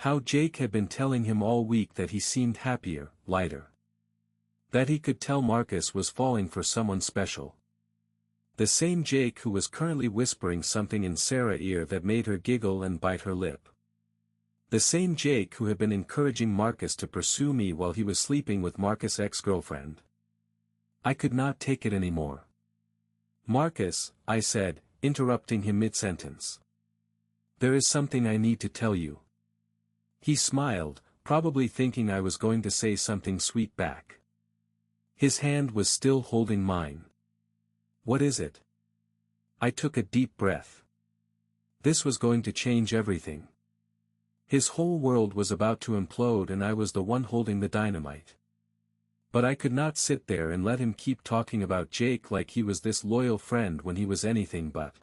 How Jake had been telling him all week that he seemed happier, lighter. That he could tell Marcus was falling for someone special. The same Jake who was currently whispering something in Sarah's ear that made her giggle and bite her lip. The same Jake who had been encouraging Marcus to pursue me while he was sleeping with Marcus' ex-girlfriend. I could not take it anymore. Marcus, I said, interrupting him mid-sentence. There is something I need to tell you. He smiled, probably thinking I was going to say something sweet back. His hand was still holding mine. What is it? I took a deep breath. This was going to change everything. His whole world was about to implode and I was the one holding the dynamite. But I could not sit there and let him keep talking about Jake like he was this loyal friend when he was anything but.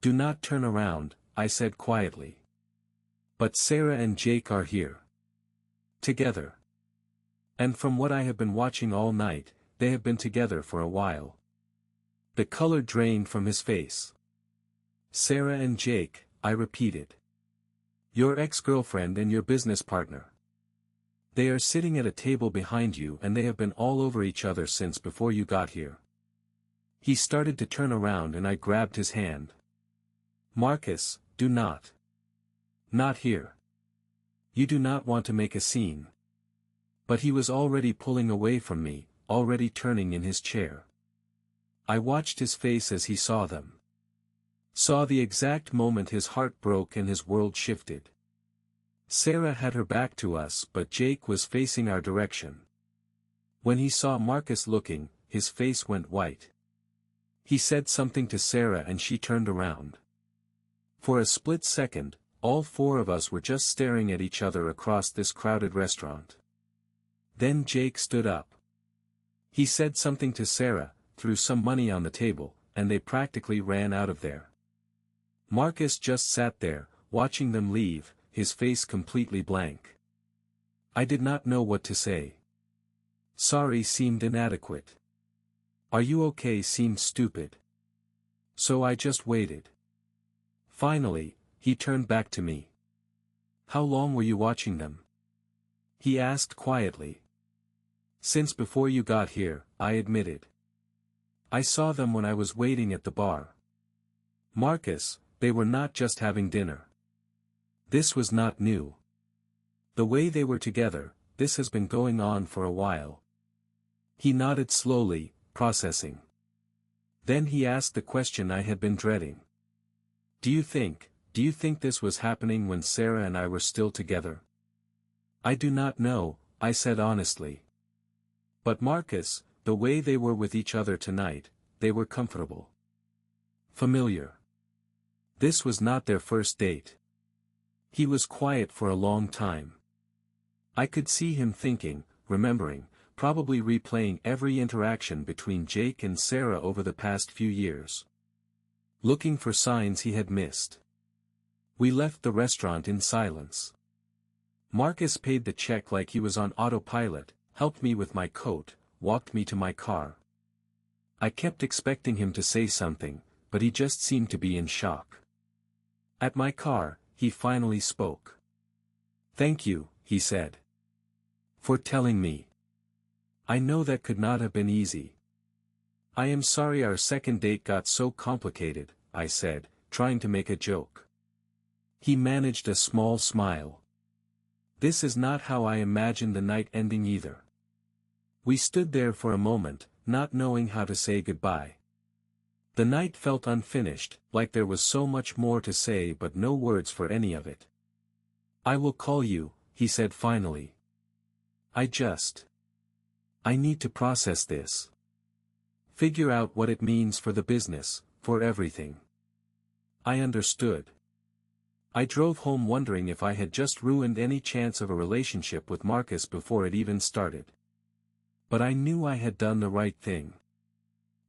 Do not turn around, I said quietly. But Sarah and Jake are here. Together. And from what I have been watching all night, they have been together for a while. The color drained from his face. Sarah and Jake, I repeated. Your ex-girlfriend and your business partner. They are sitting at a table behind you and they have been all over each other since before you got here. He started to turn around and I grabbed his hand. Marcus, do not. Not here. You do not want to make a scene. But he was already pulling away from me, already turning in his chair. I watched his face as he saw them. Saw the exact moment his heart broke and his world shifted. Sarah had her back to us but Jake was facing our direction. When he saw Marcus looking, his face went white. He said something to Sarah and she turned around. For a split second, all four of us were just staring at each other across this crowded restaurant. Then Jake stood up. He said something to Sarah, threw some money on the table, and they practically ran out of there. Marcus just sat there, watching them leave, his face completely blank. I did not know what to say. Sorry seemed inadequate. Are you okay seemed stupid. So I just waited. Finally, he turned back to me. How long were you watching them? He asked quietly. Since before you got here, I admitted. I saw them when I was waiting at the bar. Marcus, they were not just having dinner. This was not new. The way they were together, this has been going on for a while. He nodded slowly, processing. Then he asked the question I had been dreading. Do you think this was happening when Sarah and I were still together? I do not know, I said honestly. But Marcus, the way they were with each other tonight, they were comfortable. Familiar. This was not their first date. He was quiet for a long time. I could see him thinking, remembering, probably replaying every interaction between Jake and Sarah over the past few years. Looking for signs he had missed. We left the restaurant in silence. Marcus paid the check like he was on autopilot, helped me with my coat, walked me to my car. I kept expecting him to say something, but he just seemed to be in shock. At my car, he finally spoke. Thank you, he said. For telling me. I know that could not have been easy. I am sorry our second date got so complicated, I said, trying to make a joke. He managed a small smile. This is not how I imagined the night ending either. We stood there for a moment, not knowing how to say goodbye. The night felt unfinished, like there was so much more to say but no words for any of it. I will call you, he said finally. I need to process this. Figure out what it means for the business, for everything. I understood. I drove home wondering if I had just ruined any chance of a relationship with Marcus before it even started. But I knew I had done the right thing.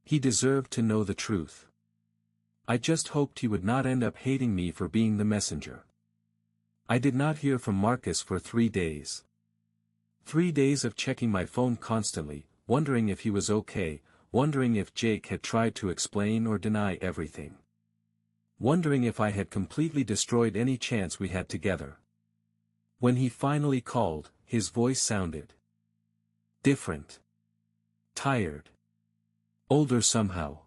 He deserved to know the truth. I just hoped he would not end up hating me for being the messenger. I did not hear from Marcus for 3 days. 3 days of checking my phone constantly, wondering if he was okay, wondering if Jake had tried to explain or deny everything. Wondering if I had completely destroyed any chance we had together. When he finally called, his voice sounded different. Tired. Older somehow.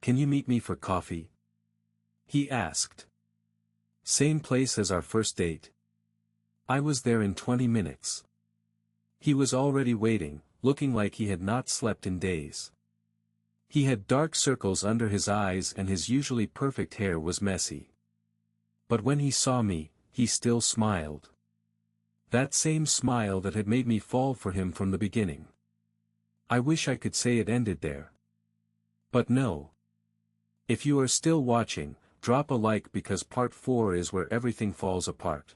"Can you meet me for coffee?" he asked. "Same place as our first date." I was there in 20 minutes. He was already waiting, looking like he had not slept in days. He had dark circles under his eyes and his usually perfect hair was messy. But when he saw me, he still smiled. That same smile that had made me fall for him from the beginning. I wish I could say it ended there. But no. If you are still watching, drop a like because part 4 is where everything falls apart.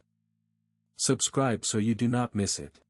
Subscribe so you do not miss it.